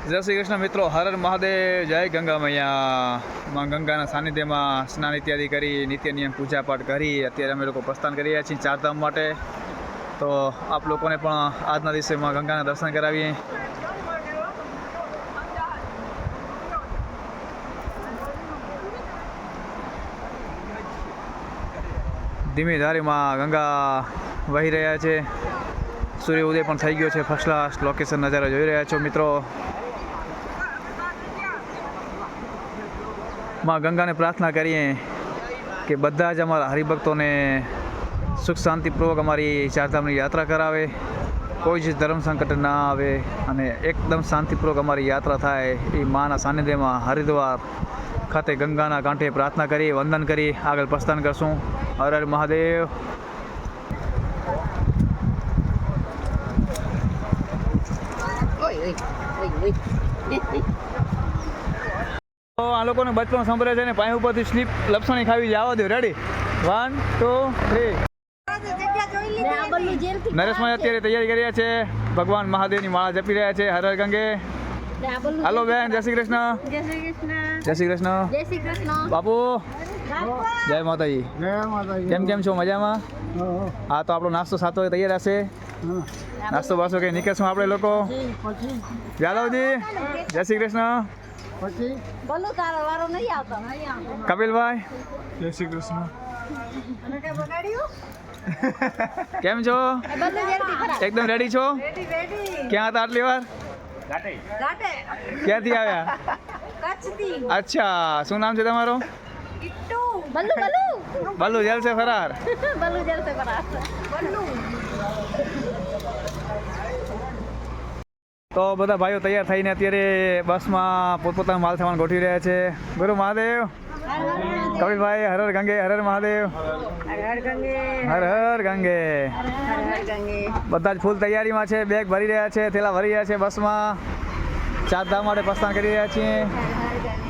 જય શ્રી કૃષ્ણ મિત્રો, હર હર મહાદેવ, જય ગંગા મૈયા. માં ગંગાના સાનિધ્યમાં સ્નાન ઇત્યાદિ કરી નિત્ય નિયમ પૂજાપાઠ કરી અત્યારે અમે લોકો પ્રસ્થાન કરી રહ્યા છીએ ચારધામ માટે. તો આપ લોકોને પણ આજના દિવસે માં ગંગાના દર્શન કરાવીએ. ધીમી ધારીમાં ગંગા વહી રહ્યા છે. સૂર્ય ઉદય પણ થઈ ગયો છે. ફર્સ્ટ ક્લાસ લોકેશન નજારા જોઈ રહ્યા છો મિત્રો. માં ગંગાને પ્રાર્થના કરીએ કે બધા જ અમારા હરિભક્તોને સુખ શાંતિપૂર્વક અમારી ચારધામની યાત્રા કરાવે, કોઈ જ ધર્મ સંકટ ના આવે અને એકદમ શાંતિપૂર્વક અમારી યાત્રા થાય. એ માના સાનિધ્યમાં હરિદ્વાર ખાતે ગંગાના કાંઠે પ્રાર્થના કરી વંદન કરી આગળ પ્રસ્થાન કરશું. હર હર મહાદેવ. આ લોકોને બચપણ સંભળે છે ને પાણી ઉપરથી સ્લીપ લપસણી ખાવી જાવ દો. રેડી 1 2 3. નરેશભાઈ અત્યારે તૈયારી કરી રહ્યા છે. ભગવાન મહાદેવની માળા જપી રહ્યા છે. હર હર ગંગે. હાલો બેન, જય શ્રી કૃષ્ણ. જય શ્રી કૃષ્ણ. જય શ્રી કૃષ્ણ. જય શ્રી કૃષ્ણ. બાપુ જય માતાજી. જય માતાજી. કેમ છો? મજામાં? હા, તો આપણો નાસ્તો 7 વાગે તૈયાર હશે. નાસ્તો બાસ્તો કઈ નીકળશું આપણે લોકો. યાદવજી જય શ્રી કૃષ્ણ. બોલો તારો વારો નહીં આવતો. કપિલભાઈ જય શ્રી કૃષ્ણ. અને કે બગાડ્યું? કેમ છો? બધું જલ્દી કરા. એકદમ રેડી છો? રેડી. ક્યાં હતા આટલી વાર? ઘાટે. ક્યાંથી આવ્યા? કચ્છથી. અચ્છા, શું નામ છે તમારું? કિટ્ટુ. બલ્લુ બલ્લુ. બલ્લુ જલસે ફરાર. બલ્લુ જલસે કરા. બલ્લુ. તો બધા ભાઈઓ તૈયાર થઈને અત્યારે બસમાં પોતપોતાનો માલ સામાન ગોઠવી રહ્યા છે. ગુરુ મહાદેવ. કપિલભાઈ હર હર ગંગે. હર હર મહાદેવ. હર હર ગંગે. હર હર ગંગે. હર હર ગંગે. બધા જ ફૂલ તૈયારીમાં છે. બેગ ભરી રહ્યા છે, થેલા ભરી રહ્યા છે. બસમાં ચારધામ માટે પ્રસ્થાન કરી રહ્યા છીએ. હર હર ગંગે.